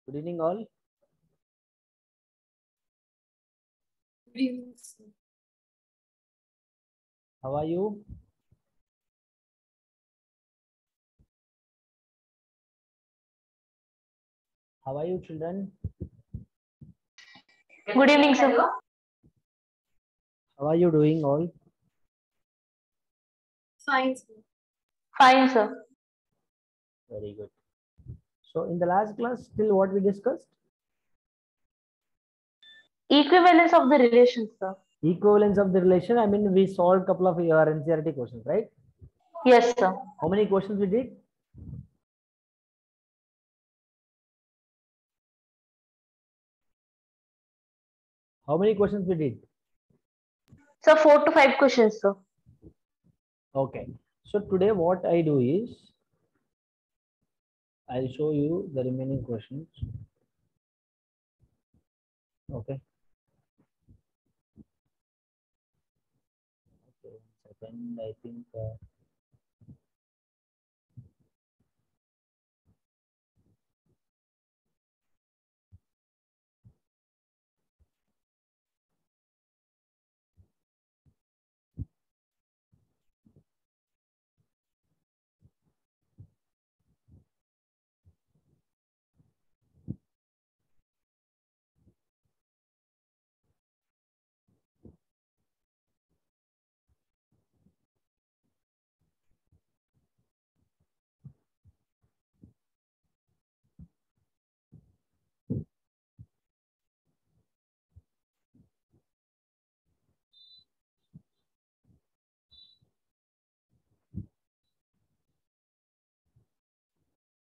Good evening, all. Good evening, sir. How are you? How are you, children? Good evening, sir. How are you doing, all? Fine, sir. Fine, sir. Very good. So, in the last class, still what we discussed? Equivalence of the relations, sir. Equivalence of the relation. I mean, we solved a couple of your NCERT questions, right? Yes, sir. How many questions we did? How many questions we did? So 4 to 5 questions, sir. Okay. So today what I do is I'll show you the remaining questions. Okay. Okay. 1 second. I think.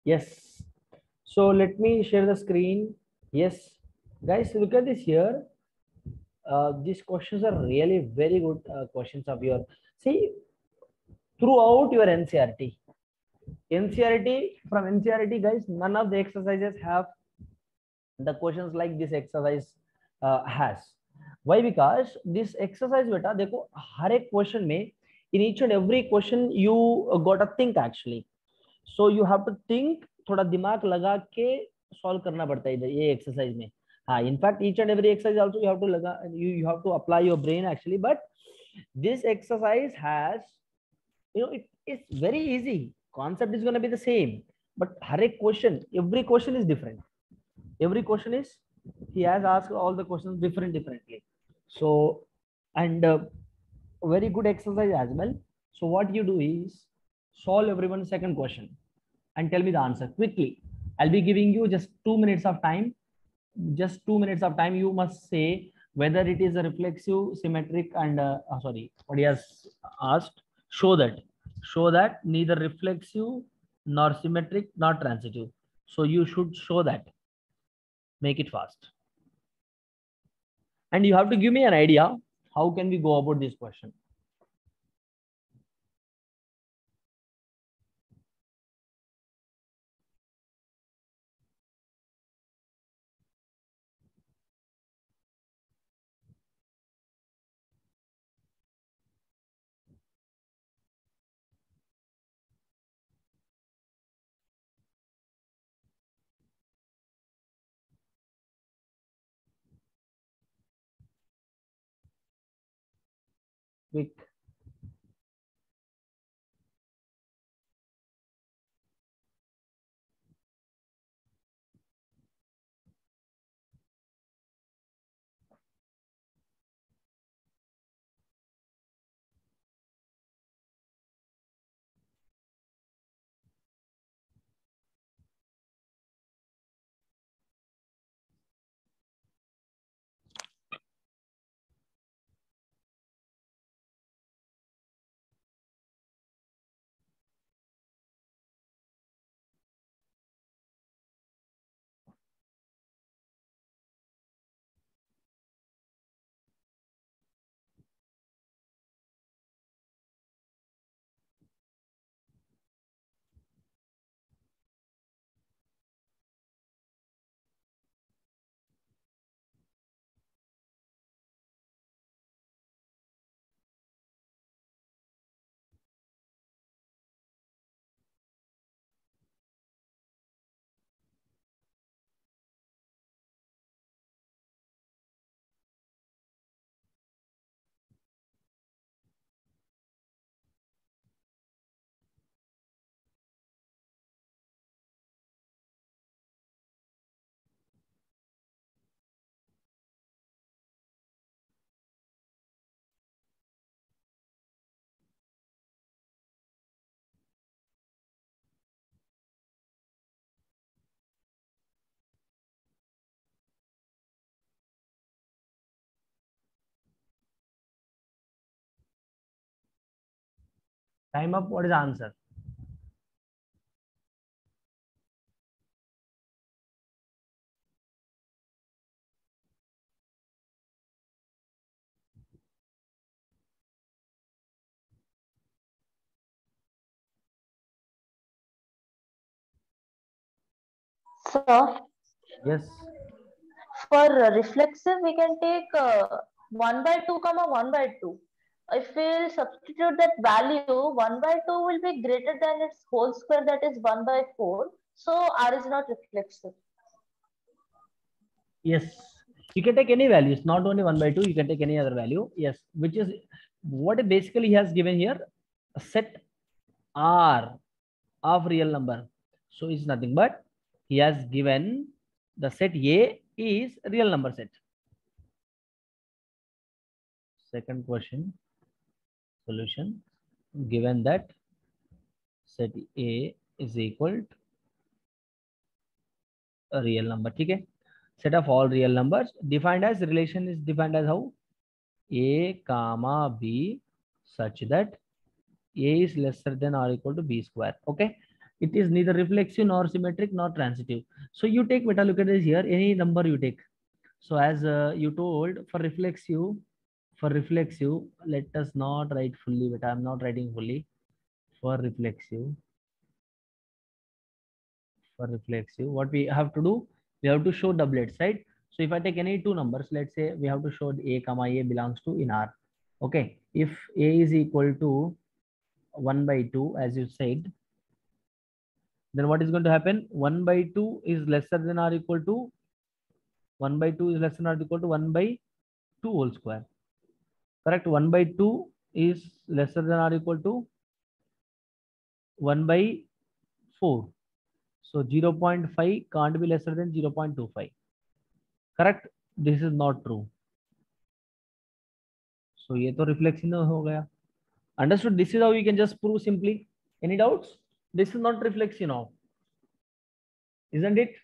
Yes. So let me share the screen. Yes. Guys, look at this here. These questions are really very good questions of your. See, throughout your NCERT. From NCERT, guys, none of the exercises have the questions like this exercise has. Why? Because this exercise beta देखो हर एक question में in each and every question you got to think actually. So you have to think, थोड़ा दिमाग लगा के solve करना पड़ता है ये exercise में. हाँ, in fact each and every exercise also you have to लगा you have to apply your brain actually, but this exercise has, it is very easy. Concept is going to be the same, but हर एक question, every question is different. Every question is, he has asked all the questions differently. So, and very good exercise as well. So what you do is solve everyone's second question and tell me the answer quickly. I'll be giving you just 2 minutes of time. Just 2 minutes of time. You must say whether it is a reflexive, symmetric, and sorry, what he has asked. Show that neither reflexive nor symmetric nor transitive. So you should show that. Make it fast. And you have to give me an idea how can we go about this question. Quick. Time up. What is the answer? So Yes. for reflexive, we can take 1 by 2 comma 1 by 2. If we'll substitute that value, 1 by 2 will be greater than its whole square, that is 1 by 4. So R is not reflexive. Yes. You can take any values, not only 1 by 2, you can take any other value. Yes. Which is what basically he has given here, a set R of real number. So it's nothing but he has given the set A is real number set. Second question, solution, given that set A is equal to a real number. Okay. Set of all real numbers defined as, relation is defined as how? A comma B such that A is lesser than or equal to B square. Okay. It is neither reflexive nor symmetric nor transitive. So you take, beta, look at this here, any number you take. So as you told, for reflexive, let us not write fully, but I'm not writing fully. For reflexive, what we have to do, we have to show doublets, right? So if I take any two numbers, let's say we have to show A comma A belongs to in R. Okay. If A is equal to 1 by 2, as you said, then what is going to happen? 1 by 2 is lesser than or equal to 1 by 2 is less than or equal to 1 by 2 whole square. Correct? 1 by 2 is lesser than or equal to 1 by 4. So 0.5 can't be lesser than 0.25. Correct? This is not true. So ये तो reflection हो गया. Understood? This is how you can just prove simply. Any doubts? This is not reflection now, isn't it?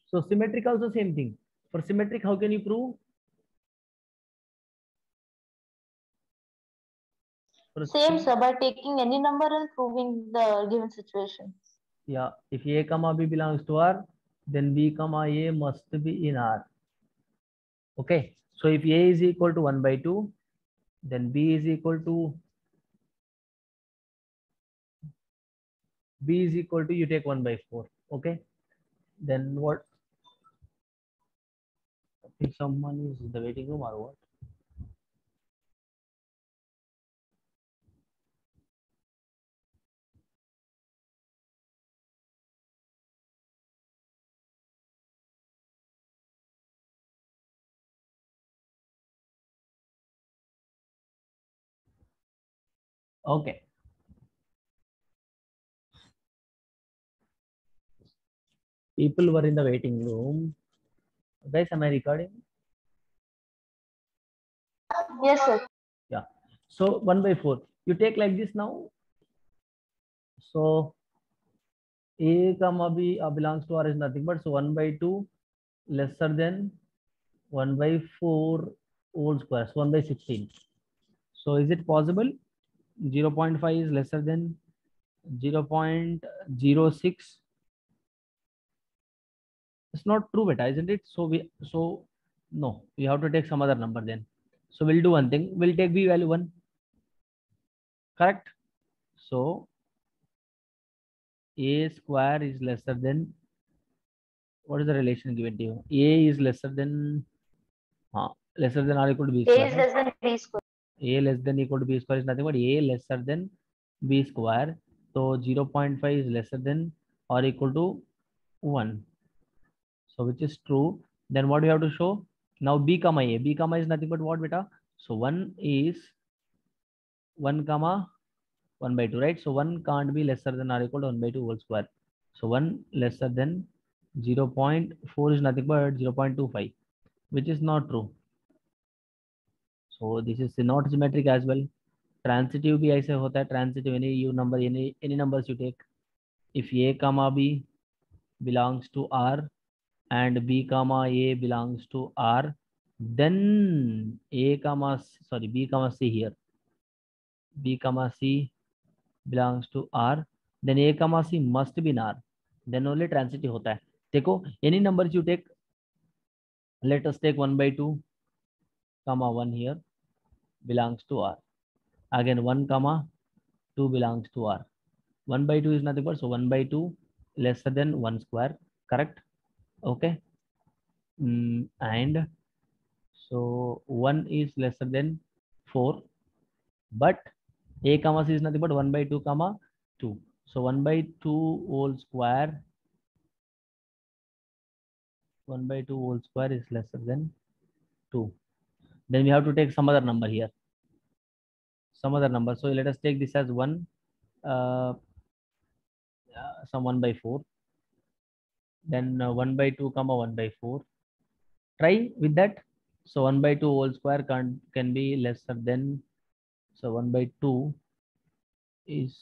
So symmetric also same thing. For symmetric, how can you prove? Same, sir, by taking any number and proving the given situation. Yeah, if A comma B belongs to R, then B comma A must be in R. Okay, so if A is equal to 1 by 2, then B is equal to you take 1 by 4. Okay, then what? I think someone is in the waiting room or what? Okay. People were in the waiting room. Guys, am I recording? Yes, sir. Yeah. So 1 by 4. You take like this now. So A comma B belongs to R is nothing but, so 1 by 2 lesser than 1 by 4 whole square. So 1 by 16. So is it possible? 0.5 is lesser than 0.06. It's not true, beta, isn't it? So no, we have to take some other number then. So we'll do one thing. We'll take B value 1. Correct? So A square is lesser than, what is the relation given to you? A is lesser than or equal to B A square. is Right? less than B square. A less than equal to B square is nothing but A lesser than B square. So 0.5 is lesser than or equal to 1. So which is true. Then what we have to show? Now B comma A. B comma is nothing but what, beta? So 1 is 1 comma 1 by 2, right? So 1 can't be lesser than or equal to 1 by 2 whole square. So 1 lesser than 0.4 is nothing but 0.25, which is not true. So this is not symmetric as well. Transitive भी ऐसे होता है. Transitive, any numbers you take. If A comma B belongs to R and B comma A belongs to R, then B comma C here. B comma C belongs to R, then A comma C must be in R. Then only transitive होता है. देखो, any numbers you take, let us take 1 by 2 comma 1 here belongs to R. Again 1 comma 2 belongs to R. 1 by 2 is nothing but, so 1 by 2 lesser than 1 square, correct? Okay. And so 1 is lesser than 4, but A comma C is nothing but 1 by 2 comma 2. So 1 by 2 whole square, 1 by 2 whole square is lesser than 2. Then we have to take some other number here. Some other number. So let us take this as 1, some 1 by 4. Then 1 by 2 comma 1 by 4. Try with that. So 1 by 2 whole square can be lesser than, so 1 by 2 is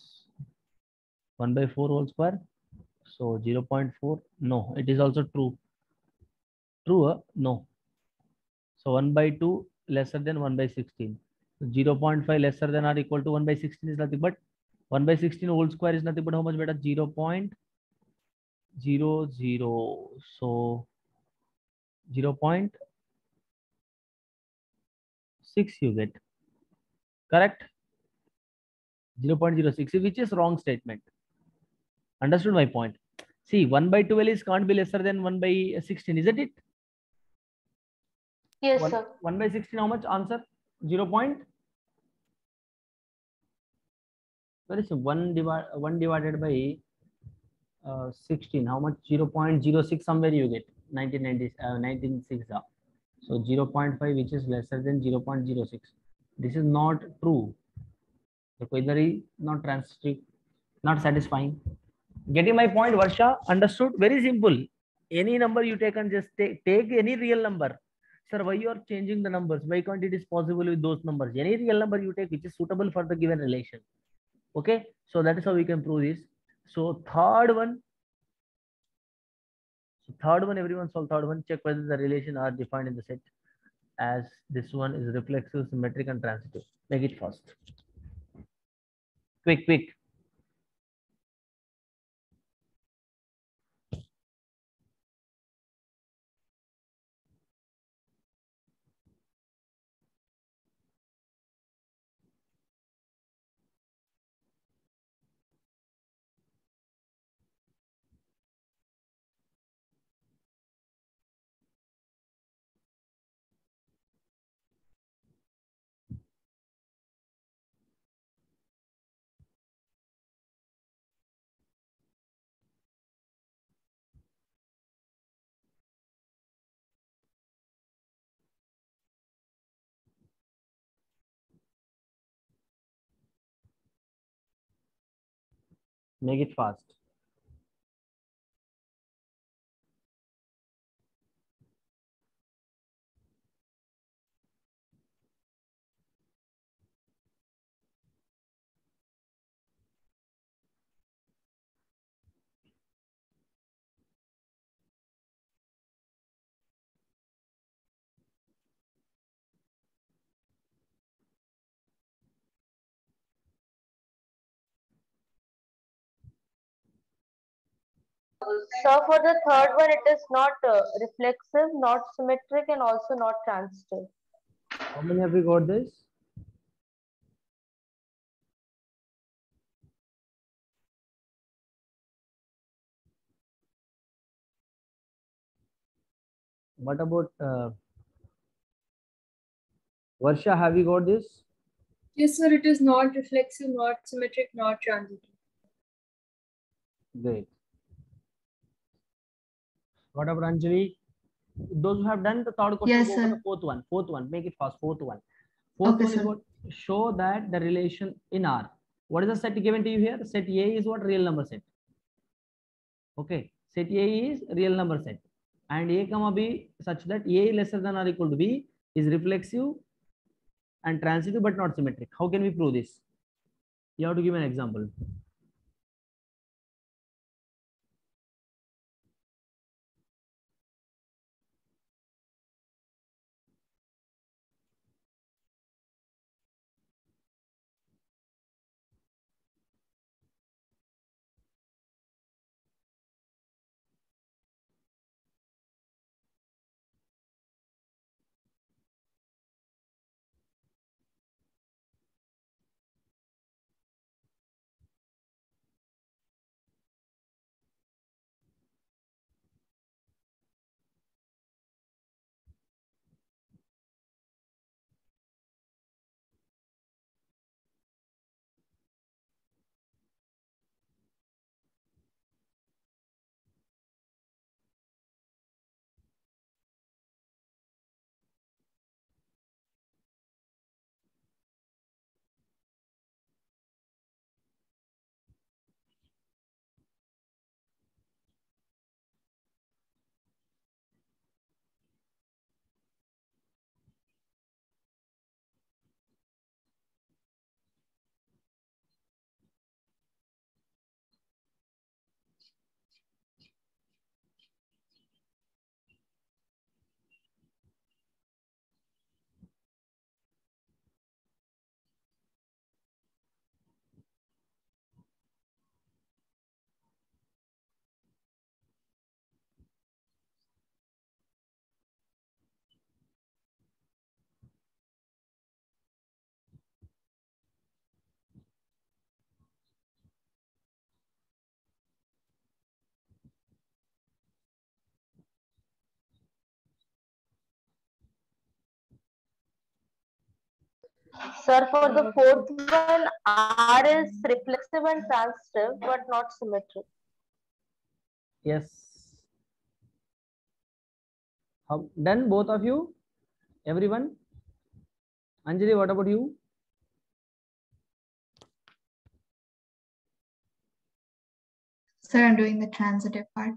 1 by 4 whole square. So 0.4. No, it is also true. True? No. So 1 by 2 lesser than 1 by 16. 0.5 lesser than or equal to 1 by 16 is nothing but 1 by 16 whole square is nothing but how much better? 0.00. So 0.6 you get. Correct? 0.06, which is wrong statement. Understood my point? See, 1 by 12 is can't be lesser than 1 by 16, isn't it? Yes, 1, sir. 1 by 16, how much? Answer? 0. What is 1 divided by 16? How much? 0.06 somewhere you get. 1996. So 0.5, which is lesser than 0.06. This is not true. The query not transitive, not satisfying. Getting my point, Varsha? Understood? Very simple. Any number you take and just take any real number. Sir, why you are changing the numbers? Why can't it is possible with those numbers? Any real number you take which is suitable for the given relation. Okay, so that is how we can prove this. So third one, everyone solve third one. Check whether the relation are defined in the set as this one is reflexive, symmetric, and transitive. Make it fast. Quick, quick. Make it fast. So for the third one, it is not reflexive, not symmetric, and also not transitive. How many have we got this? What about Varsha? Have you got this? Yes, sir. It is not reflexive, not symmetric, not transitive. Great. What about Anjali? Those who have done the third question, Yes, go for the sir. fourth one. Fourth one, make it fast. Fourth one. Fourth Okay, one is sir. what? Show that the relation in R. What is the set given to you here? Set A is what? Real number set. Okay. Set A is real number set. And A comma B such that A lesser than or equal to B is reflexive and transitive but not symmetric. How can we prove this? You have to give an example. Sir, for the fourth one, R is reflexive and transitive, but not symmetric. Yes. How, done, both of you? Everyone? Anjali, what about you? Sir, I'm doing the transitive part.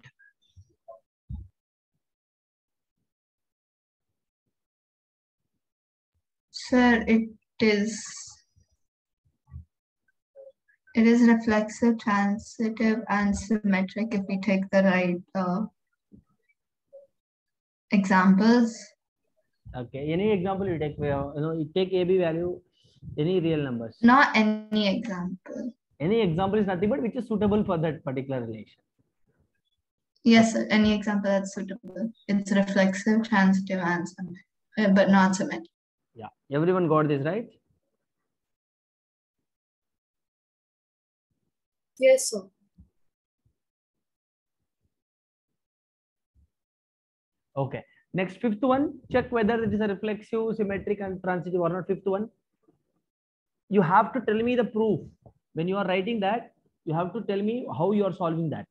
Sir, it is reflexive, transitive, and symmetric if we take the right examples. Okay. Any example you take? You take AB value, any real numbers. Not any example. Any example is nothing but which is suitable for that particular relation. Yes, sir. Any example that's suitable. It's reflexive, transitive, and symmetric, but not symmetric. Yeah. Everyone got this, right? Yes, sir. Okay. Next, fifth one, check whether it is a reflexive, symmetric, and transitive or not. Fifth one, you have to tell me the proof. When you are writing that, you have to tell me how you are solving that.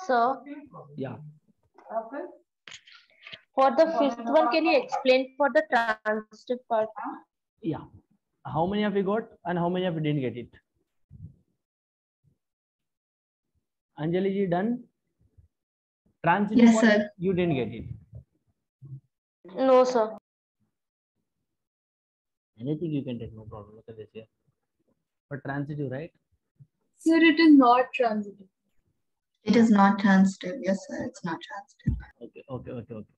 So, Yeah. for the fifth one, can you explain for the transitive part? Yeah. How many of you got and how many of you didn't get it? Anjali ji, done? Transitive Yes, part, sir. you didn't get it. No, sir. Anything you can take, no problem. Look at this here. But transitive, right? Sir, it is not transitive. It is not transitive. Yes, sir. It's not transitive. Okay.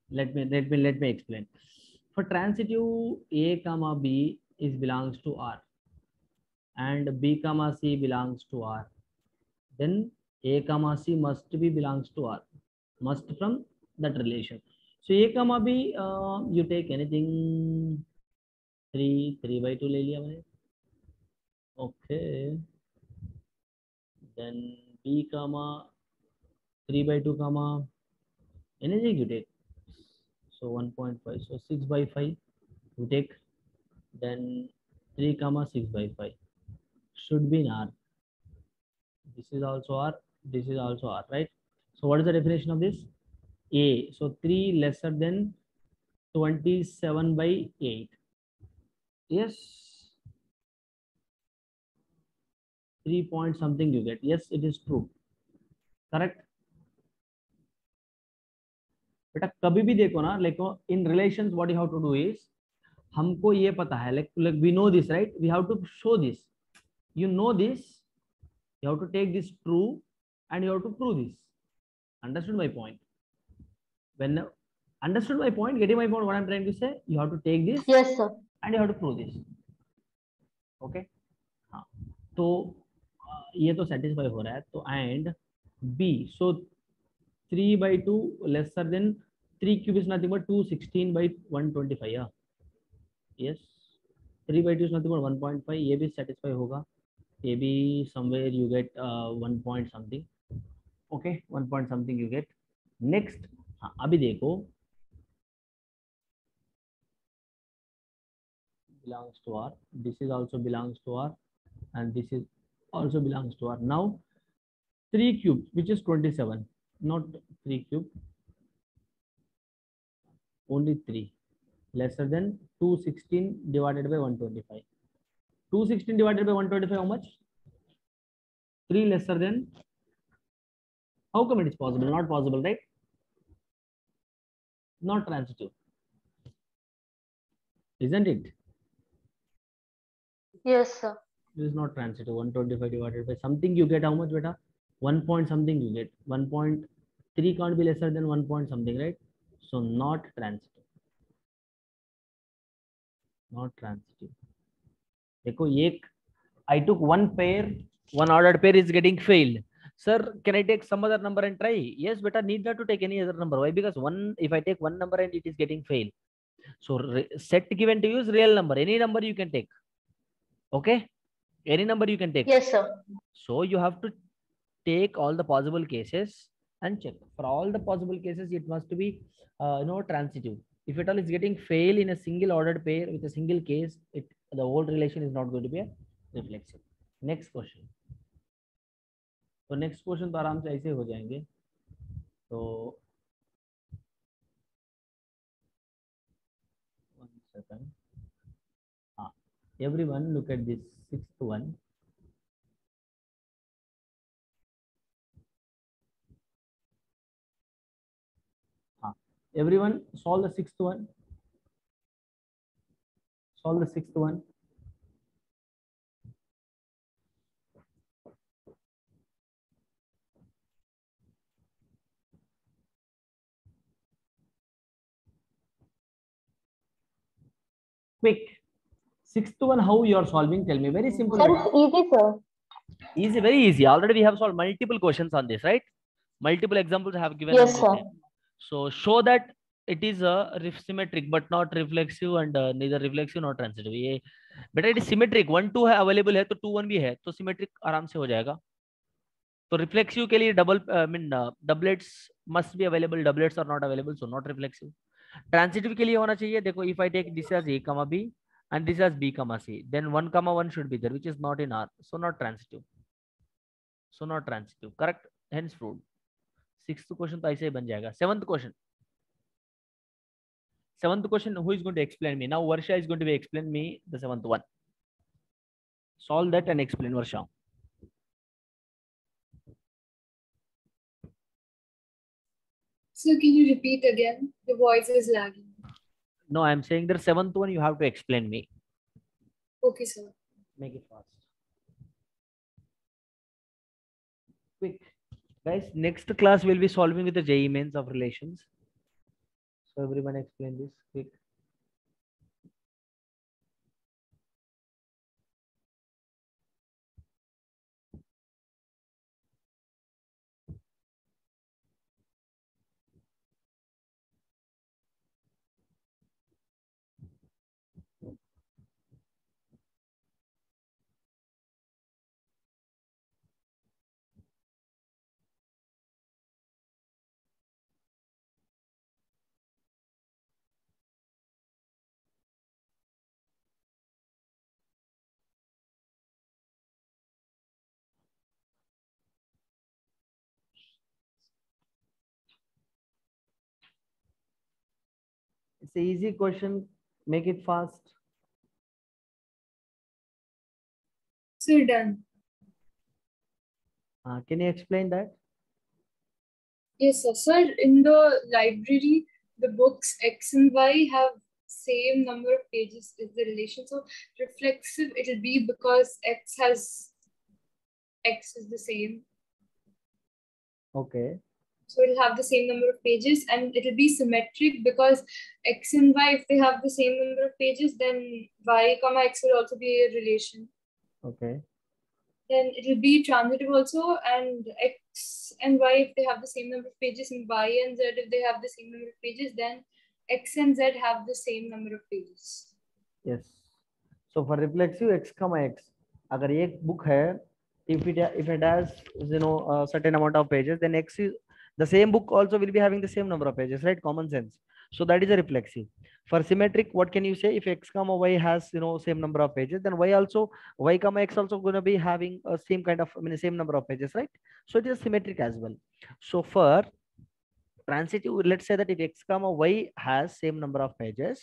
Let me explain. For transitive, A comma B is belongs to R, and B comma C belongs to R. Then A comma C must be belongs to R, must from that relation. So A comma B, you take anything, 3/2 ले लिया मैंने. Okay. Then B comma 3/2 comma anything you take. So 1.5. So 6/5 you take. Then 3 comma 6/5 should be in R. This is also R. This is also R, right? So what is the definition of this? A. So 3 lesser than 27/8. Yes. 3 point something you get. Yes, it is true. Correct. बेटा कभी भी देखो ना, like in relations what you have to do is, हमको ये पता है, like we know this, right? We have to show this. You know this, you have to take this true and you have to prove this. Understood my point? When understood my point, getting my point, what I'm trying to say, you have to take this. Yes, sir. And you have to prove this. Okay. हाँ, तो ये तो satisfy हो रहा है, तो and B, so 3/2 lesser than 3 cube is nothing but 216/125. Yeah. Yes. 3/2 is nothing but 1.5. ये भी satisfy होगा. AB somewhere you get 1 point something. Okay, 1 point something you get. Next, अभी देखो, belongs to R. This is also belongs to R, and this is also belongs to R. Now 3 cube, which is 27, not 3 cube, only 3, lesser than 216 divided by 125. 216 divided by 125, how much? 3 lesser than. How come it is possible? Not possible, right? Not transitive, isn't it? Yes, sir. It is not transitive. 125 divided by something, you get how much, beta? 1 point something you get. 1.3 can't be lesser than 1 point something, right? So not transitive. Not transitive. देखो ये I took one pair, one ordered pair is getting failed. Sir, can I take some other number and try? Yes, beta, need not to take any other number. Why? Because if I take one number and it is getting failed. So set given to you is real number. Any number you can take. Okay? Any number you can take. Yes, sir. So you have to take all the possible cases and check. For all the possible cases, it must be transitive. If at all is getting fail in a single ordered pair with a single case, the whole relation is not going to be a reflexive. Next question. तो next question तो आराम से ऐसे हो जाएंगे. तो 1 second. हाँ, everyone look at this sixth one. हाँ, everyone solve the sixth one. Solve the sixth one. Quick. Sixth one, how you are solving? Tell me. Very simple. Sir, it's easy, sir. Easy, very easy. Already we have solved multiple questions on this, right? Multiple examples I have given. Yes, sir. So show that it is a symmetric but not reflexive, and neither reflexive nor transitive. ये बेटा it is symmetric. 1 2 है available है तो 2 1 भी है तो symmetric आराम से हो जाएगा. तो reflexive के लिए doublets must be available. Doublets are not available, so not reflexive. Transitive के लिए होना चाहिए. देखो, if I take this as A comma B and this as B comma C, then 1 comma 1 should be there, which is not in R, so not transitive. So not transitive. Correct. Hence proved. Sixth question तो ऐसे ही बन जाएगा. Seventh question. Seventh question, who is going to explain me? Now Varsha is going to be explain me the seventh one. Solve that and explain, Varsha. So can you repeat again? The voice is lagging. No, I am saying the seventh one you have to explain me. Okay, sir. Make it fast. Quick. Guys, next class we'll be solving with the JEE mains of relations. So everyone explain this quick. It's an easy question. Make it fast. So done. Can you explain that? Yes, sir. Sir, in the library, the books X and Y have same number of pages is the relation. So reflexive, it'll be because X is the same. Okay. So it'll have the same number of pages, and it'll be symmetric because X and Y, if they have the same number of pages, then Y comma X will also be a relation. Okay. Then it will be transitive also, and X and Y, if they have the same number of pages, and Y and Z, if they have the same number of pages, then X and Z have the same number of pages. Yes. So for reflexive, X comma X, अगर ये एक book है, if it has a certain amount of pages, then X is the same book also will be having the same number of pages, right? Common sense. So that is a reflexive. For symmetric, what can you say? If X comma Y has same number of pages, then Y comma X also going to be having a same kind of same number of pages, right? So it is symmetric as well. So for transitive, let's say that if X comma Y has same number of pages,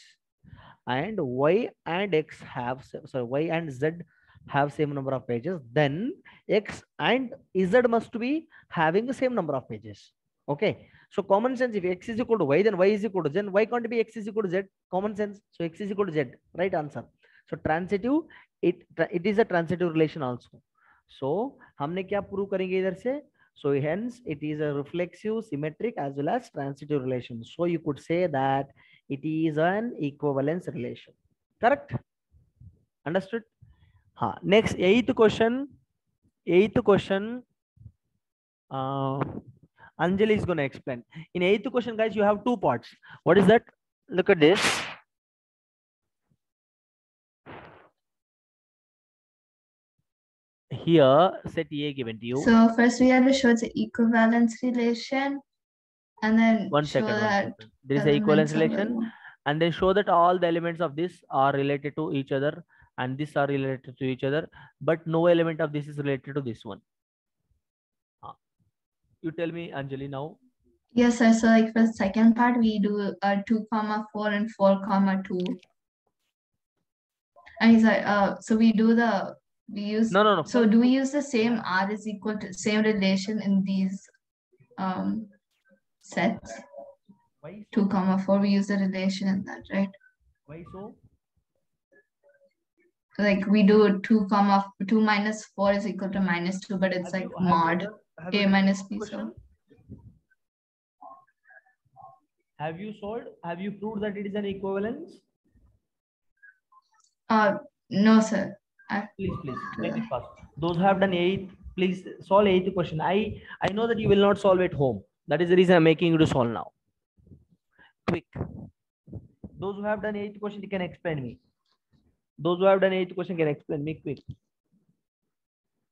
and Y and X have, sorry, Y and Z have same number of pages, then X and Z must be having the same number of pages. Okay. So common sense, if X is equal to Y, then Y is equal to Z. Then Y can't be X is equal to Z. Common sense. So X is equal to Z. Right answer. So transitive, it is a transitive relation also. So हमने क्या prove करेंगे इधर से? So hence it is a reflexive, symmetric as well as transitive relation. So you could say that it is an equivalence relation. Correct? Understood? Next, eighth question. Anjali is going to explain. In eighth question, guys, you have two parts. What is that? Look at this. Here, set A given to you. So first we have to show the equivalence relation, and then One show second. that There is an equivalence elements are relation, and then show that all the elements of this are related to each other, and these are related to each other, but no element of this is related to this one. You tell me, Anjali, now. Yes, sir. So like for the second part, we do 2,4 and 4,2. And he's like, so we use No. So do we use the same R is equal to same relation in these sets? Why so? 2,4, we use the relation in that, right? Why so? Like we do 2 minus 4 is equal to minus 2, but it's like mod A minus B. So have you solved? Have you proved that it is an equivalence? no, sir. Please make it fast. Those who have done 8th, please solve 8th question. I know that you will not solve at home. That is the reason I'm making you to solve now. Quick. Those who have done 8th question, you can explain me. Those who have done 8th question can explain me quick.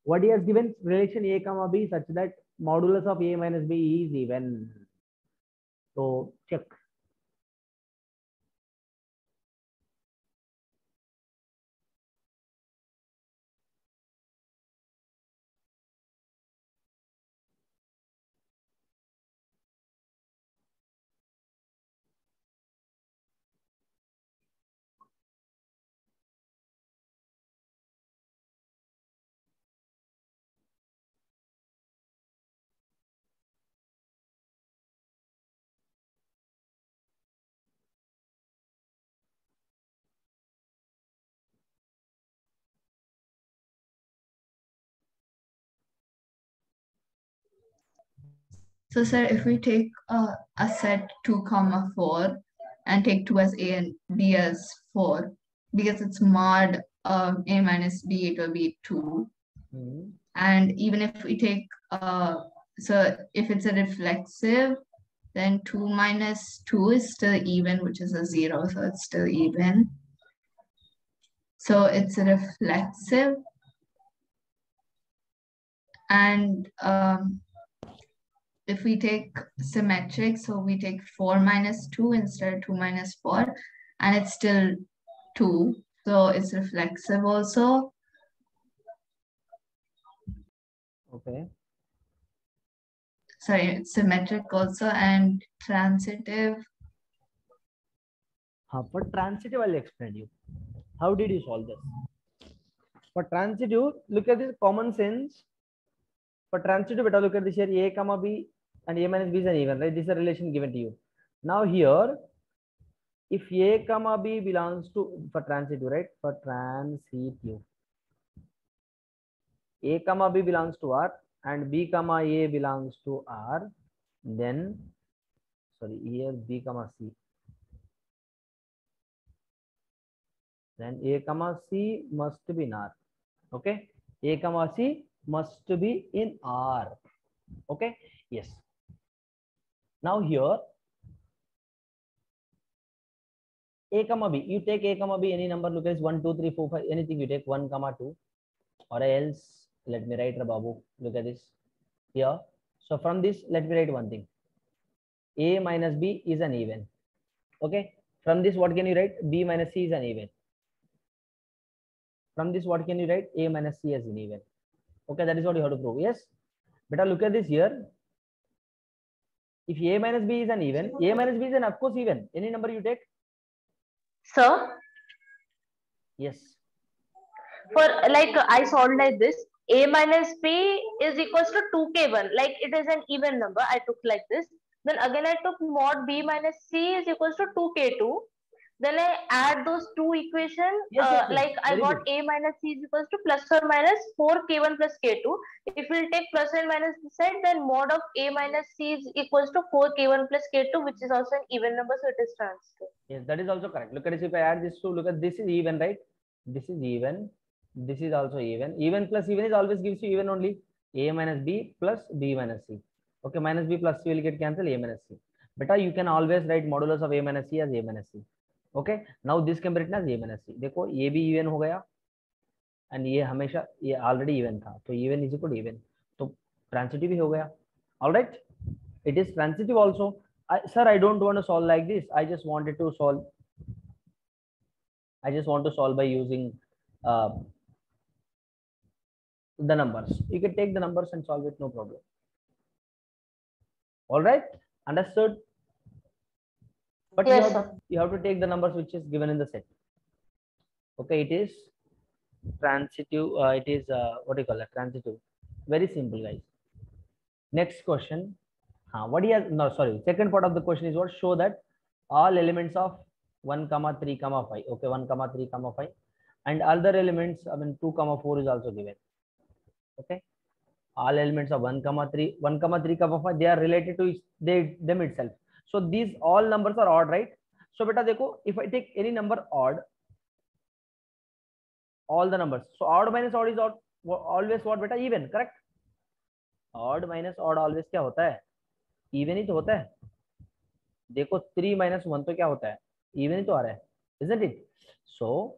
What he has given relation A comma B such that modulus of A minus B is even. So check. So sir, if we take a set 2,4 and take 2 as A and B as 4, because it's mod A minus B, it will be 2. And even if we take, so if it's a reflexive, then 2 minus 2 is still even, which is a 0, so it's still even. So it's a reflexive. And if we take symmetric, so we take 4 minus 2 instead of 2 minus 4, and it's still 2. So it's reflexive also. Okay. Sorry, it's symmetric also and transitive. For transitive, I'll explain you. How did you solve this? For transitive, look at this common sense. For transitive, better look at this here. A comma B and A minus B is an even, right? This is a relation given to you. Now here, if A comma B belongs to, for transitive, right? For transitive, A comma B belongs to R and B comma A belongs to R, then, sorry, here B comma C. Then A comma C must be in R. Okay. A comma C must be in R. Okay. Yes. Now here, A comma B, you take A comma B, any number, look at 1, 2, 3, 4, 5, anything you take 1, 2. or else let me write, Babu, look at this here. So from this, let me write one thing. A minus B is an even. Okay. From this, what can you write? B minus C is an even. From this, what can you write? A minus C as an even. Okay, that is what you have to prove. Yes. But look at this here. If A minus B is an even, A minus B is an of course even. Any number you take? Sir, Yes. for like I solved like this. A minus B is equals to 2k1. Like it is an even number. I took like this. Then again I took mod B minus C is equals to 2k2. Then I add those two equations. Yes. Like I Very got good. A minus C is equals to plus or minus 4k1 plus k2. If we'll take plus and minus this side, then mod of A minus C is equals to 4k1 plus k2, which is also an even number, so it is transferred. Yes, that is also correct. Look at this. If I add this two, look at this is even, right? This is even. This is also even. Even plus even is always gives you even only. A minus B plus B minus C. Okay, minus B plus C will get cancelled. A minus C. Beta, you can always write modulus of A minus C as A minus C. Okay. Now this can be written as A minus C. देखो ये भी even हो गया. And ये हमेशा ये already even था. तो even is equal to even. तो transitive भी हो गया. All right. It is transitive also. Sir, I don't want to solve like this. I just want to solve by using the numbers. You can take the numbers and solve it, no problem. All right, understood? But yes, you have to take the numbers which is given in the set. Okay, it is transitive. It is what do you call it? Transitive. Very simple, guys. Next question. What he has, no, sorry. Second part of the question is what? Show that all elements of 1, 3, 5. Okay, 1, 3, 5. And other elements, I mean 2, 4 is also given. Okay. All elements of 1, 3, 3, 5, they are related to them itself. So these all numbers are odd, right? So beta dekho, if I take any number odd, all the numbers. So odd minus odd is odd, always what beta? Even, correct? Odd minus odd always क्या होता है? Even ही तो होता है. देखो 3 minus 1 तो क्या होता है? Even ही तो आ रहा है, isn't it? So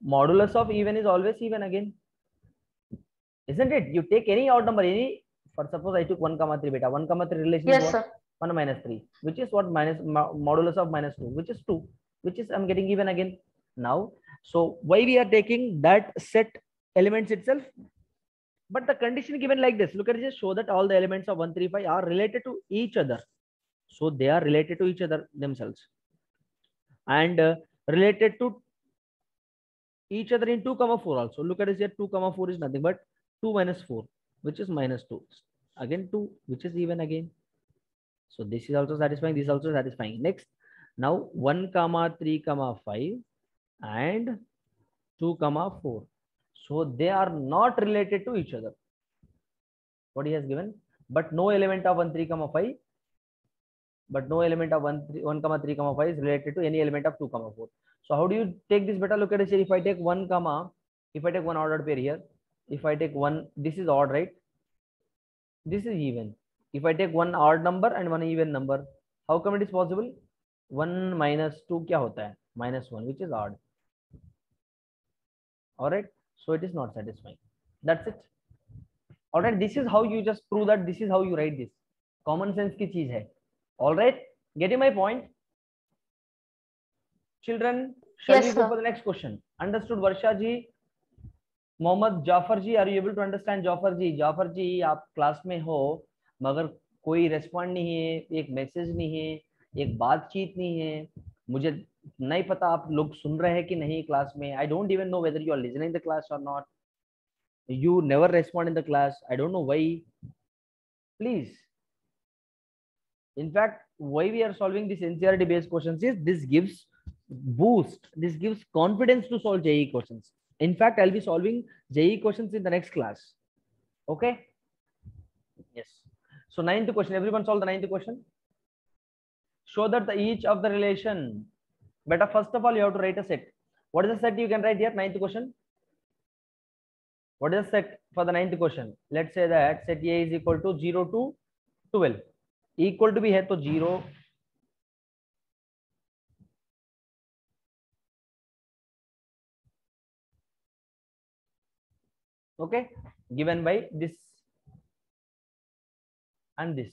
modulus of even is always even again, isn't it? You take any odd number, any, for suppose I took 1, 3 beta. 1, 3 relation yes, is what? sir. 1 minus 3, which is what? Minus modulus of minus 2, which is 2, which is I'm getting even again. Now, so why we are taking that set elements itself? But the condition given like this, look at this, show that all the elements of 1, 3, 5 are related to each other. So they are related to each other themselves and related to each other in 2, 4 also. Look at this here, 2, 4 is nothing but 2 minus 4, which is minus 2. Again 2, which is even again. So this is also satisfying, this is also satisfying. Next, now 1, 3, 5 and 2, 4. So they are not related to each other. What he has given, but no element of 1, 3, 5. But no element of 1, 3, 5 is related to any element of 2, 4. So how do you take this beta? Look at this here. If I take 1, if I take one ordered pair here, if I take one, this is odd, right? This is even. If I take one odd number and one even number, how come it is possible? 1 minus 2 क्या होता है? Minus 1, which is odd. All right. So it is not satisfying. That's it. All right. This is how you just prove that. This is how you write this. Common sense की चीज है. All right, getting my point? Children, shall we go for the next question? Understood, Varsha ji? Mohammad Jafar ji, are you able to understand? Jafar ji, आप class में हो मगर कोई respond नहीं है, एक मैसेज नहीं है, एक बातचीत नहीं है, मुझे नहीं पता आप लोग सुन रहे हैं कि नहीं क्लास में. I don't even know whether you are listening the class or not. You never respond in the class. I don't know why. Please. In fact, why we are solving this NCERT based questions is this gives boost, this gives confidence to solve JEE questions. In fact, I'll be solving JEE questions in the next class. Okay. Yes. So 9th question, everyone solve the 9th question. Show that each of the relation. Beta, first of all, you have to write a set. What is the set you can write here? 9th question. What is the set for the 9th question? Let's say that set A is equal to 0 to 12. Equal to भी है तो 0, Okay, given by this and this.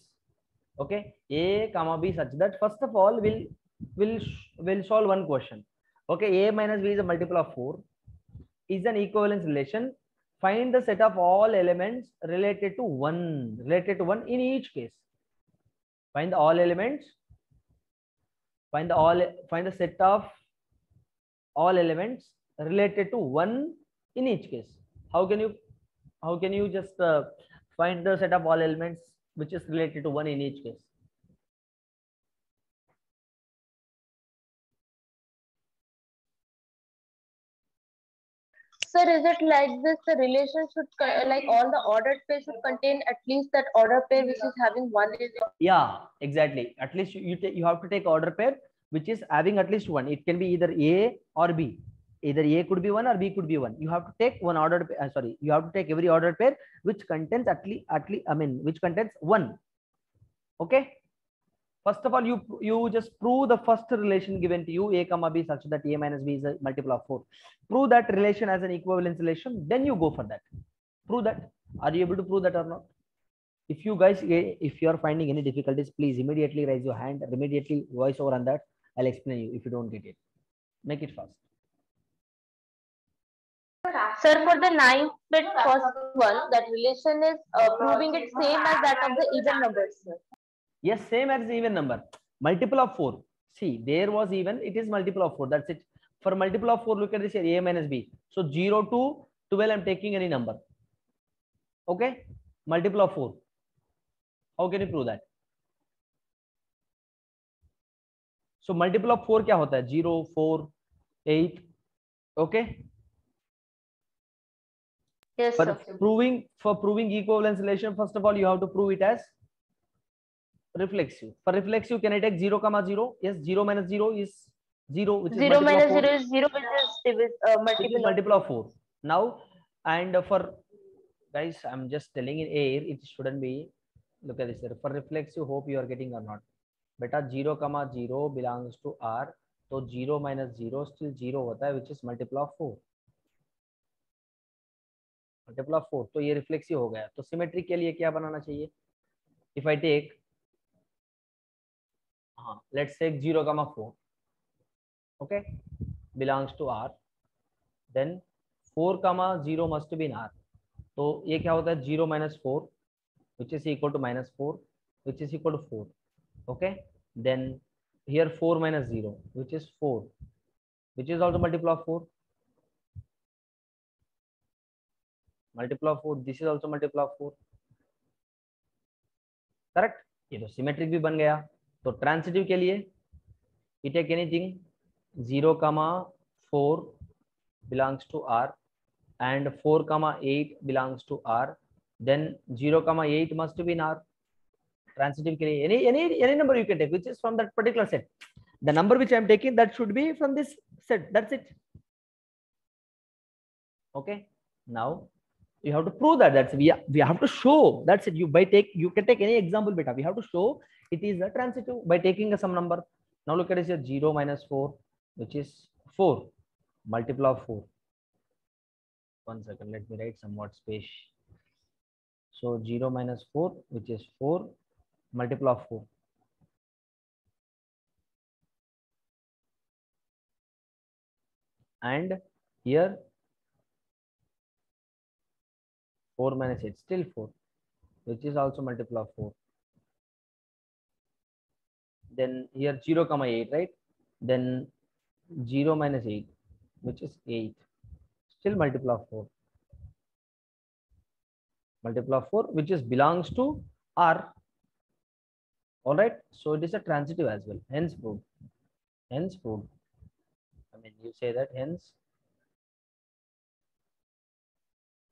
Okay, A comma B such that first of all we'll solve one question. Okay, A minus B is a multiple of 4, is an equivalence relation. Find the set of all elements related to one in each case. Find the all elements. Find the set of all elements related to 1 in each case. How can you just find the set of all elements which is related to 1 in each case? Sir, is it like this? The relation should, like all the ordered pair should contain at least that order pair which is having one element. Yeah, exactly. At least you have to take order pair which is having at least one. It can be either A or B. Either A could be 1 or B could be 1. You have to take one ordered you have to take every ordered pair which contains which contains 1. Okay. First of all, you just prove the first relation given to you, A comma B, such that A minus B is a multiple of 4. Prove that relation as an equivalence relation, then you go for that. Prove that. Are you able to prove that or not? If you guys, if you are finding any difficulties, please immediately raise your hand, immediately voice over on that. I'll explain you if you don't get it. Make it fast. Sir, for the 9th bit first one, that relation is proving it same as that of the even numbers, sir. Yes, same as even number. Multiple of 4. See, there was even, it is multiple of 4. That's it. For multiple of 4, look at this here, A minus B. So 0 to 12, I'm taking any number. Okay? Multiple of 4. How can you prove that? So multiple of 4 क्या होता है? 0, 4, 8. Okay? Yes, But sir. for proving equivalence relation, first of all, you have to prove it as reflexive. For reflexive, can I take 0, 0? Yes, 0 minus 0 is 0, which is 0 minus 0 is 0, which is multiple of 4. Now, and for guys, I'm just telling in air, it shouldn't be. Look at this here. For reflexive, hope you are getting or not. Beta 0, 0 belongs to R. So 0 minus 0 still 0 होता है, which is multiple of 4. Multiple of 4. तो ये reflexive हो गया. तो symmetry के लिए क्या बनाना चाहिए? If I take, let's take 0, 4. Okay, belongs to R. Then 4, 0 must be in R. तो ये क्या होता है? 0 minus 4, which is equal to minus 4, which is equal to 4. Okay, then here 4 minus 0, which is 4, which is also multiple of 4. Multiple of 4, this is also multiple of 4. Correct? ये तो symmetric भी बन गया. तो ट्रांसिटिव के लिए you take anything 0, 4 belongs to R and 4, 8 belongs to R. Then 0, 8 must be in R. Transitive के लिए any number you can take which is from that particular set. The number which I am taking, that should be from this set. That's it. Okay. Now you have to prove that. That's we have to show. That's it. You can take any example beta. We have to show it is a transitive by taking some number. Now look at this here, 0 minus 4, which is 4, multiple of 4. 1 second, let me write somewhat space. So 0 minus 4, which is 4, multiple of 4. And here 4 minus 8, still 4, which is also multiple of 4. Then here 0, 8, right? Then 0 minus 8, which is 8, still multiple of 4. Multiple of 4, which is belongs to R. All right. So it is a transitive as well. Hence proved. Hence proved. I mean, you say that hence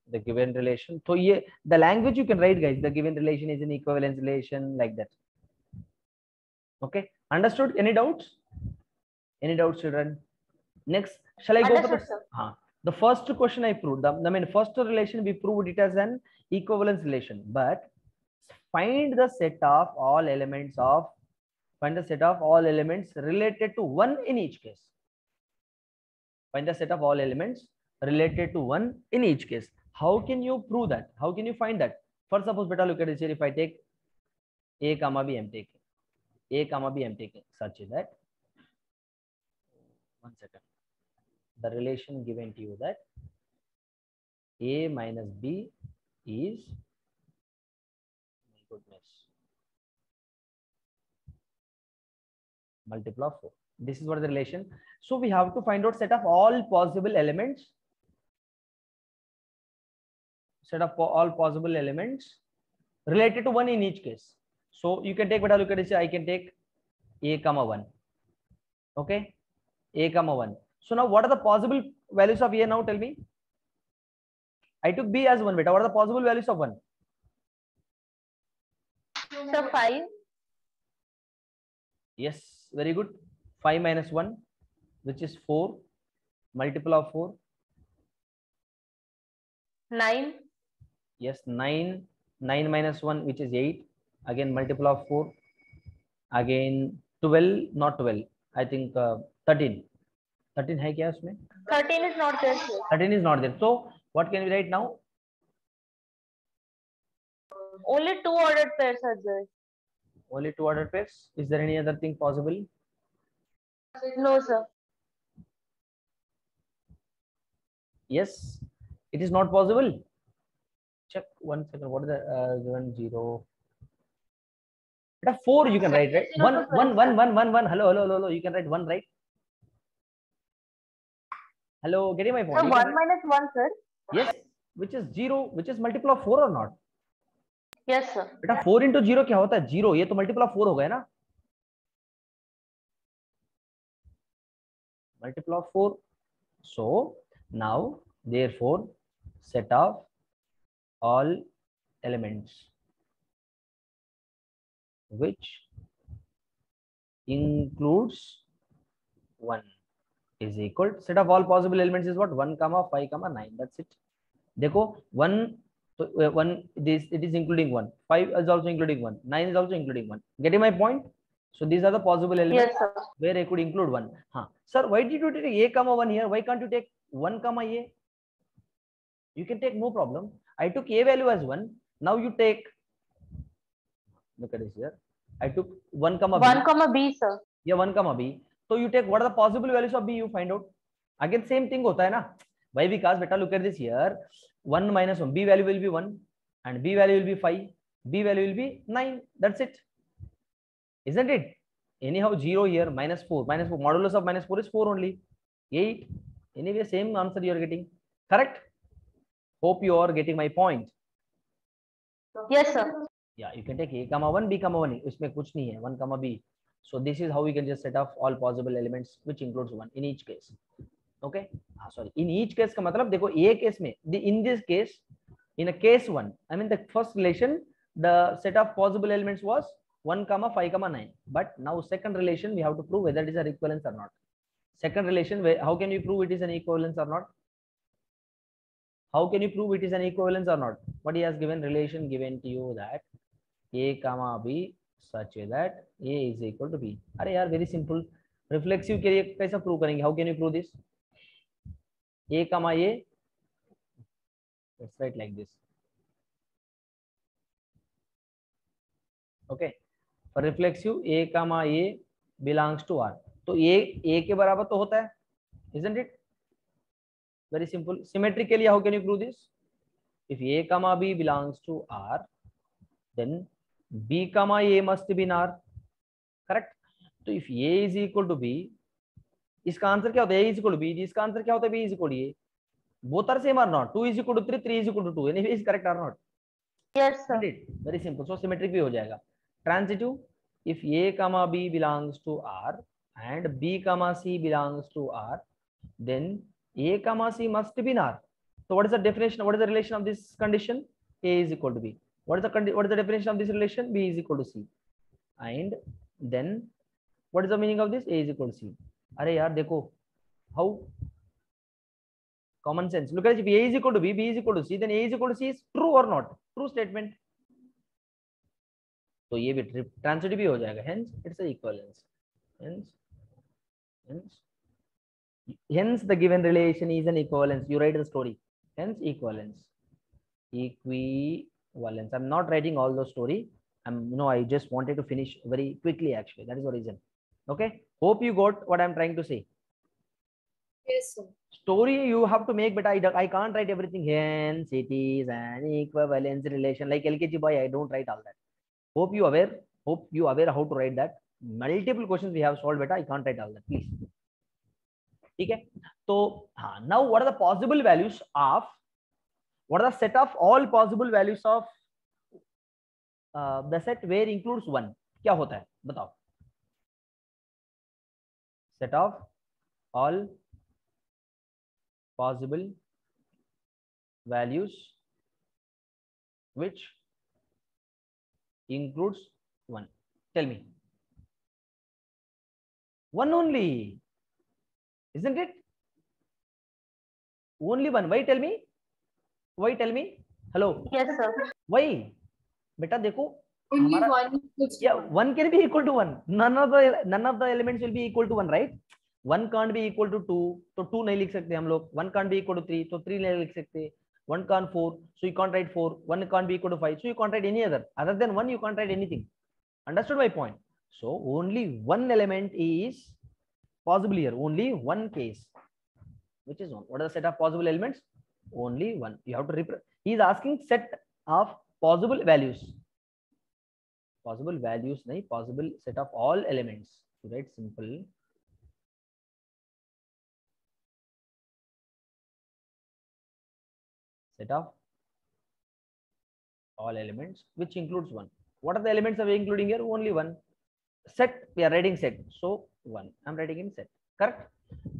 the given relation. So yeah, the language you can write, guys. The given relation is an equivalence relation, like that. Okay. Understood? Any doubts? Any doubts, children? Next, shall I go for the first question I proved? First relation we proved it as an equivalence relation, but find the set of all elements related to 1 in each case. Find the set of all elements related to 1 in each case. How can you prove that? How can you find that? First, suppose beta, look at this here. If I take a comma b, I'm taking a comma b, I'm taking such that, one second, the relation given to you that a minus b is, my goodness, multiple of 4. This is what the relation. So we have to find out set of all possible elements, all possible elements related to 1 in each case. So you can take, beta, look at this, I can take a comma 1. Okay, a comma 1. So now what are the possible values of a now? Tell me. I took b as 1, beta. What are the possible values of 1? So 5. Yes, very good. 5 minus 1, which is 4. Multiple of 4. 9. Yes, 9. 9 minus 1, which is 8. Again, multiple of 4. Again, 12, not 12. I think 13. 13 hai kya usme? 13 is not there, sir. 13 is not there. So what can we write now? Only 2 ordered pairs are there. Only 2 ordered pairs. Is there any other thing possible? No, sir. Yes, it is not possible. Check one second. What is the 1 0? Beta 4 you can write, right? 1 1 1 1 1 1. Hello. You can write 1, right? Hello, getting my point? So 1 minus 1, sir. Yes, which is 0, which is multiple of 4 or not? Yes, sir. बेटा 4 into 0 क्या होता है? 0. ये तो multiple of 4 हो गया ना? Multiple of 4. So now therefore set of all elements which includes 1 is equal to, set of all possible elements is what? 1 comma 5 comma 9. That's it. देखो 1, so 1, this it is including 1, 5 is also including 1, 9 is also including 1. Getting my point? So these are the possible elements, yes, sir, where I could include 1. Sir, why did you take a comma 1 here? Why can't you take 1 comma a? You can take, no problem. I took a value as 1. Now you take, look at this here. I took 1 comma b. 1 comma b, sir. Yeah, 1 comma b. So you take what are the possible values of b, you find out. Again same thing hota hai na. Why? Because beta, look at this here. 1 minus 1, b value will be 1 and b value will be 5, b value will be 9. That's it, isn't it? Anyhow 0 here, minus 4 modulus of minus 4 is 4 only, 8. Anyway same answer you are getting. Correct? Hope you are getting my point. Yes, sir. Yeah, you can take a comma 1 b comma 1. Isme kuch nahi hai, 1 comma b. So this is how we can just set off all possible elements which includes 1 in each case. Okay, sorry, in each case का मतलब देखो a case में, in this case, in a case 1, I mean the first relation, the set of possible elements was 1 comma 5 comma 9. But now second relation we have to prove whether it is an equivalence or not. Second relation, how can you prove it is an equivalence or not? How can you prove it is an equivalence or not? What he has given, relation given to you that a comma b such that a is equal to b. अरे यार very simple. Reflexive के लिए कैसा prove करेंगे? How can you prove this? A comma a, let's write like this. Okay, for reflexive a comma a belongs to R. तो a के बराबर तो होता है, isn't it? Very simple. Symmetrically, how can you prove this? If a comma b belongs to R, then b comma a must be in R. Correct? तो if a is equal to b, इसका answer क्या होता है? a is equal to b. इसका answer क्या होता है? b is equal to a. Both are same or not? 2 is equal to 3, 3 is equal to 2. Anyway, is correct or not? Yes, sir. Very simple. So symmetric भी हो जाएगा. Transitive, if a comma b belongs to R and b comma c belongs to R, then a comma c must be in R. So what is the definition? What is the relation of this condition? A is equal to b. What is the definition of this relation? B is equal to c. And then what is the meaning of this? A is equal to c. अरे यार देखो, how? Common sense. Look at it. If a is equal to b, b is equal to c, then a is equal to c is true or not? True statement. तो ये भी transitive भी हो जाएगा. Hence it's an equivalence. Hence the given relation is an equivalence. You write the story. Hence equivalence. equivalence. I'm not writing all the story. I just wanted to finish very quickly actually. That is the reason. Okay. Hope you got what I'm trying to say. Yes, sir. Story you have to make, but I can't write everything. Hence, it is an equivalence relation. Like LKG boy, I don't write all that. Hope you aware how to write that. Multiple questions we have solved, but I can't write all that. Please. Okay. So now what are the possible values of, what are the set of all possible values of the set where includes 1? क्या होता है बताओ? Set of all possible values which includes 1. Tell me. 1 only, isn't it? Only 1. Why? Tell me. Why? Tell me. Hello. Yes, sir. Why? Beta देखो. Only one. Yeah, 1 can be equal to 1. None of the elements will be equal to 1, right? 1 can't be equal to 2, तो 2 नहीं लिख सकते हम लोग. 1 can't be equal to 3, तो 3 नहीं लिख सकते. 1 can't 4, so you can't write 4. 1 can't be equal to 5, so you can't write any other. Other than 1, you can't write anything. Understood my point? So only one element is possible here. Only one case, which is 1. What are the set of possible elements? Only 1. You have to he is asking set of possible values. Possible values, nahi, possible set of all elements. To write simple. Set of all elements which includes 1. What are the elements are we including here? Only 1. Set, we are writing set, so 1. I'm writing in set. Correct?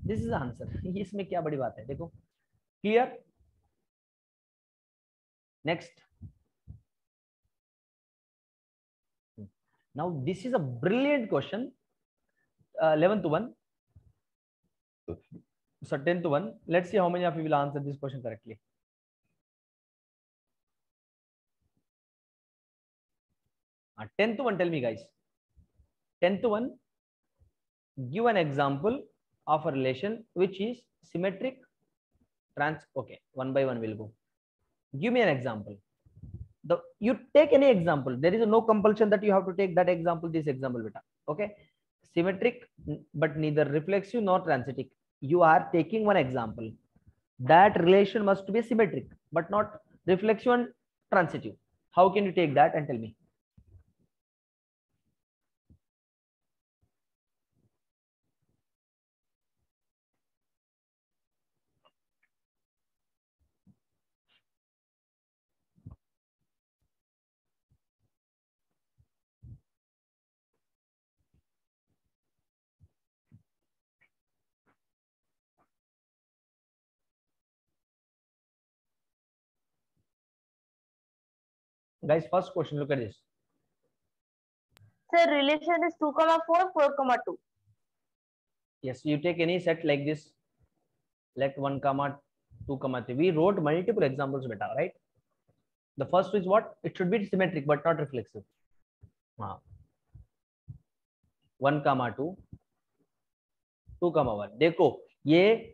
This is the answer. इसमें क्या बड़ी बात है? देखो. Clear? Next. Now this is a brilliant question. 11th one. So 10th one. Let's see how many of you will answer this question correctly. Tenth one, tell me guys. 10th one, give an example of a relation which is symmetric, okay, one by one we'll go. Give me an example. You take any example. There is no compulsion that you have to take that example, this example, beta. Okay, symmetric but neither reflexive nor transitive. You are taking one example. That relation must be symmetric but not reflexive and transitive. How can you take that and tell me? Guys, first question, look at this. Sir, relation is 2, 4, 4, 2. Yes, you take any set like this. Let 1, 2, 3. We wrote multiple examples, beta, right? The first is what? It should be symmetric but not reflexive. 1, 2, 2, 1. देखो, ये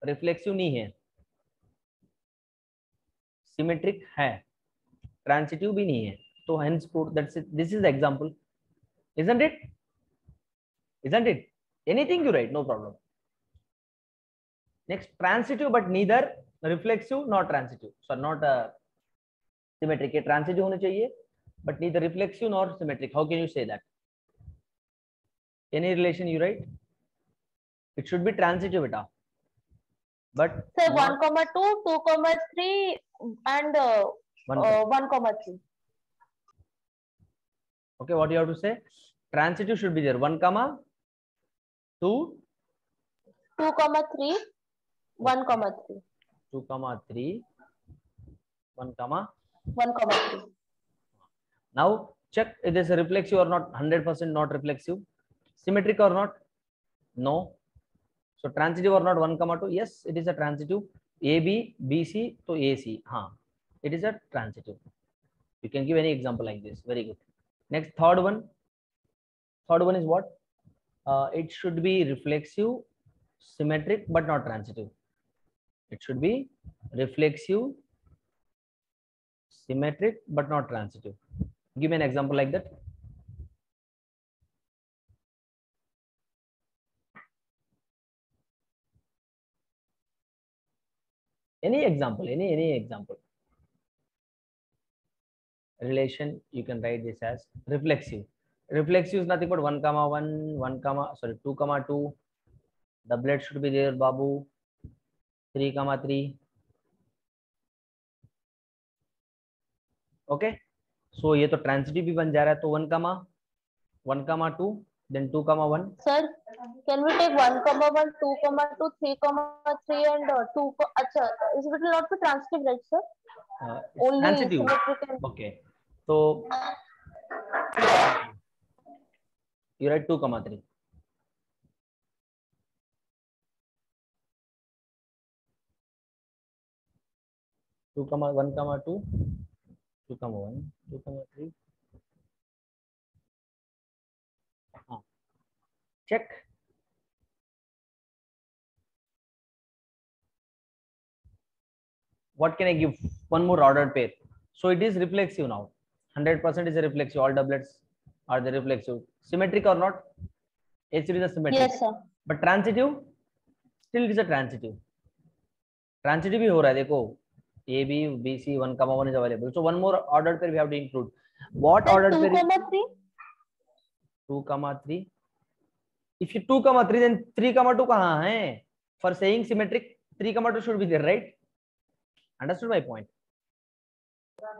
reflexive नहीं है, symmetric है, transitive भी नहीं है. So hence, that's it. This is the example, isn't it? Isn't it? Anything you write, no problem. Next, transitive but neither reflexive nor transitive. So not symmetric. ये transitive होने चाहिए, but neither reflexive nor symmetric. How can you say that? Any relation you write, it should be transitive, beta. But sir, 1, 2, 2, 3, and 1, 3. Okay, what you have to say? Transitive should be there. 1, 2, 2, 3, 1, 3. 2, 3, 1, 3. Now check if this is reflexive or not. 100% not reflexive. Symmetric or not? No. So transitive or not? 1, 2. Yes, it is a transitive. AB, BC to AC. It is a transitive. You can give any example like this. Very good. Next, third one. Third one is what? It should be reflexive, symmetric, but not transitive. It should be reflexive, symmetric but not transitive. Give me an example like that. Any example, any example. Relation, you can write this as reflexive. Reflexive is nothing but 1 comma 1, 1 comma, sorry, 2 comma 2. Doublet should be there, Babu. 3 comma 3. Okay. So ये तो transitive भी बन जा रहा है, तो 1 comma 2, then 2 comma 1. Sir, can we take 1 comma 1, 2 comma 2, 3 comma 3 and 2? Acha, is it not be transitive, right, sir? Only Transitive. symmetric and... Okay. So you write 2 comma 3. 2 comma 1 comma 2, 2 comma 1, 2 comma 3. Check. What can I give? One more ordered pair. So it is reflexive now. 100% is a reflexive. All doublets are the reflexive. Symmetric or not? H is a symmetric. Yes, sir. But transitive, still it is a transitive. Transitive भी हो रहा है देखो. A, B, B, C, 1 comma 1 is available. So one more ordered pair we have to include. What Then ordered 2 pair? 2 comma 3. 2 comma 3. If you 2 comma 3, then 3 comma 2 कहाँ है? For saying symmetric, 3 comma 2 should be there, right? Understood my point?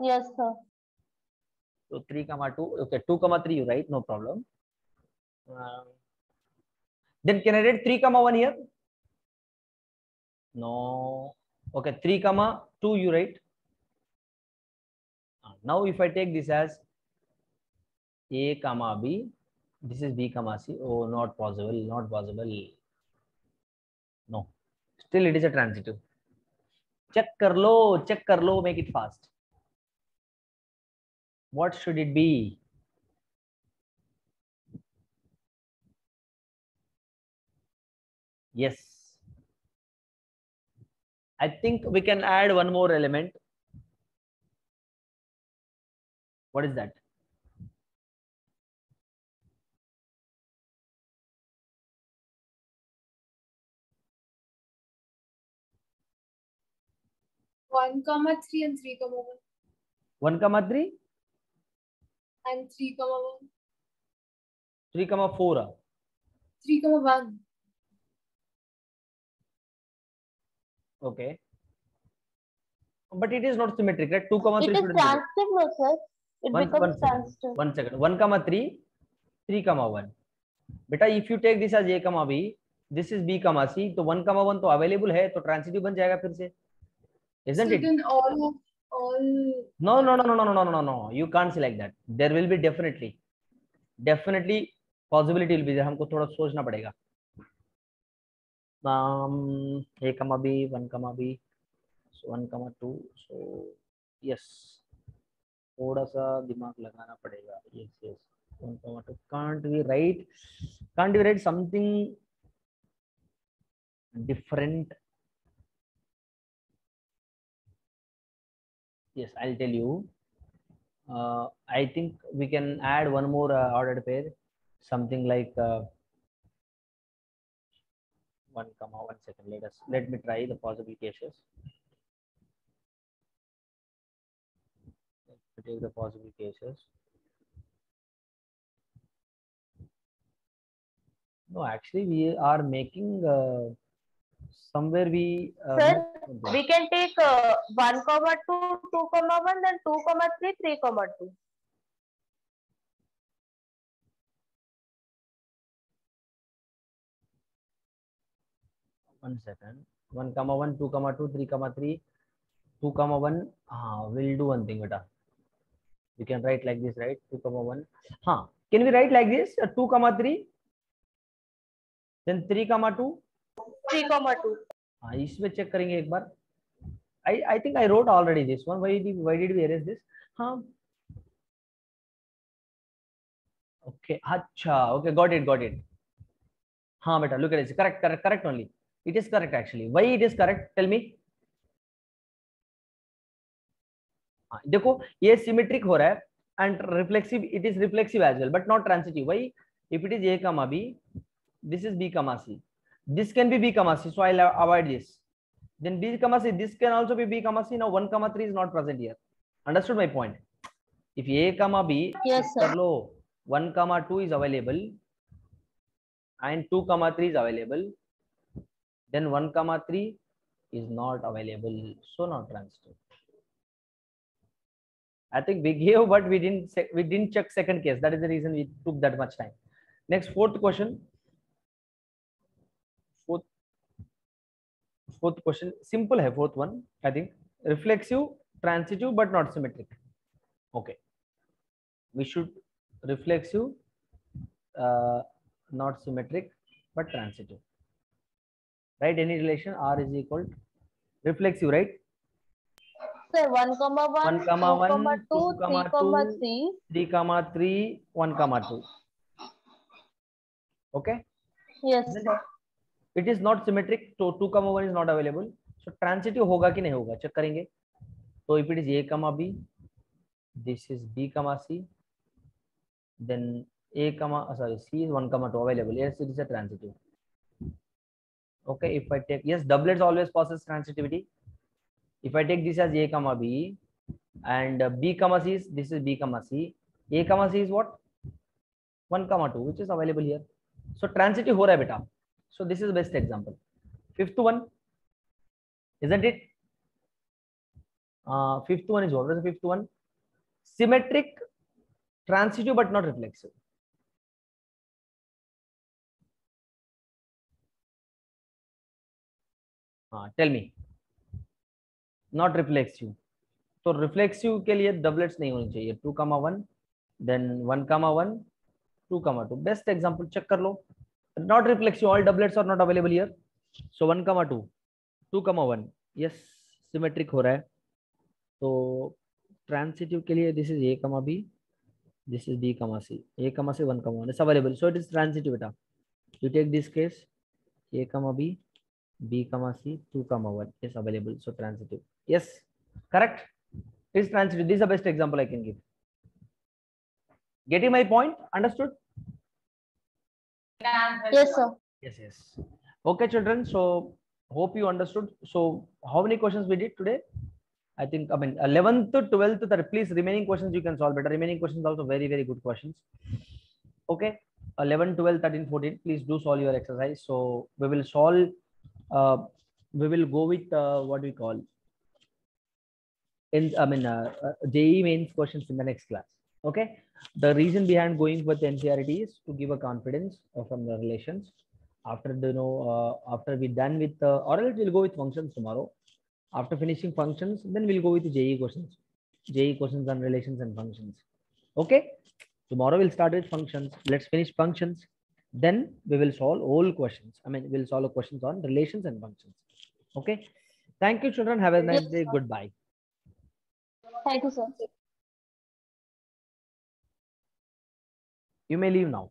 Yes, sir. So 3 comma 2. Okay, 2 comma 3 you write, no problem. Then can I write 3 comma 1 here? No. Okay, 3 comma 2 you write. Now if I take this as A comma B, this is B comma C. Oh, not possible, not possible. No. Still it is a transitive. Check kar lo, make it fast. What should it be? Yes. I think we can add one more element. What is that? One comma 3 and 3 comma 1. 1 comma 3 And 3 comma 1. 3 comma 4. 3 comma 1. Okay. But it is not symmetric, right? 2 comma 3 It is shouldn't be there. transitive, no, sir. It becomes transitive. 1 second. 1 comma 3, 3 comma 1. Beta, if you take this as A comma B, this is B comma C, तो 1 comma 1 तो available है, तो transitive बन जाएगा फिर से. Isn't it? Then all. No. You can't say like that. There will be definitely possibility will be there. हमको थोड़ा सोचना पड़ेगा. A comma B, 1 comma B, so 1 comma 2. So yes, थोड़ा सा दिमाग लगाना पड़ेगा. Yes. 1 comma 2. Can't we write something different? Yes, I'll tell you. I think we can add one more ordered pair, something like 1 comma 1 second. Let me try the possible cases. Let me take the possible cases. No, actually we are making somewhere we Sir, we can take 1 comma 2, 2 comma 1, then 2 comma 3, 3 comma 2. One second. 1 comma 1, 2 comma 2, 3 comma 3, 2 comma 1. We'll do one thing, beta. We can write like this, right? 2 comma 1. Can we write like this? 2 comma 3, then 3 comma 2, 3 comma 2. इसमें check करेंगे एक बार. I think I wrote already this one. Why did we erase this? Okay. Acha. Okay, got it. Beta, look at it. Correct only. It is correct actually. Why it is correct? Tell me. देखो ये symmetric हो रहा है and reflexive, it is reflexive as well but not transitive. Why? If it is a comma b, this is b comma c, this can be b comma c, so I'll avoid this. Then b comma c, this can also be b comma c. Now 1 comma 3 is not present here. Understood my point? If a comma b, Yes, sir. 1 comma 2 is available and 2 comma 3 is available, then 1 comma 3 is not available, so not transitive. I think we gave, but we didn't check second case. That is the reason we took that much time. Next, fourth question. Fourth question, simple hai, fourth one, I think. Reflexive, transitive, but not symmetric. Okay. We should reflexive, not symmetric, but transitive. Right? Any relation? R is equal to reflexive, right? Sir, 1 comma 1, 1 comma 1, 2 comma 2, 3 comma 3. 3 comma 3, 1 comma 2. Okay? Yes, Then sir. it is not symmetric, so 2 comma 1 is not available. So transitive होगा कि नहीं होगा, check करेंगे. So if it is a comma b, this is b comma c, then a comma c is 1 comma 2 available. Yes, it is a transitive. Okay, if I take, yes, doublets always possess transitivity. If I take this as a comma b and b comma c is, this is b comma c, a comma c is what? 1 comma 2, which is available here. So transitive हो रहा है बेटा. So this is the best example. Fifth one, isn't it? Fifth one is what? What is the fifth one? Symmetric, transitive, but not reflexive. Tell me. Not reflexive. तो reflexive के लिए doublets नहीं होनी चाहिए. 2 comma 1, then 1 comma 1, 2 comma 2. Best example check कर लो. Not reflexive, all doublets are not available here. So 1 comma 2, 2 comma 1. Yes, symmetric हो रहा है. तो transitive के लिए this is a comma b, this is b comma c, a comma c, 1 comma 1 is available. So it is transitive beta. You take this case, a comma b, b comma c, 2 comma 1 is available. So transitive. Yes, correct. It is transitive. This is the best example I can give. Getting my point? Understood? Yes, sir. Yes. Okay, children. So hope you understood. So how many questions we did today? I think, 11th to 12th, please, remaining questions you can solve better. Remaining questions also very, very good questions. Okay, 11, 12, 13, 14, please do solve your exercise. So we will solve, we will go with what we call, JEE mains questions in the next class. Okay, the reason behind going with NCERT is to give a confidence from the relations. After after we're done with or else we'll go with functions tomorrow. After finishing functions, then we'll go with the JEE questions. JEE questions on relations and functions. Okay, tomorrow we'll start with functions. Let's finish functions. Then we will solve all questions. We'll solve questions on relations and functions. Okay. Thank you, children. Have a nice day. Goodbye. Thank you, sir. You may leave now.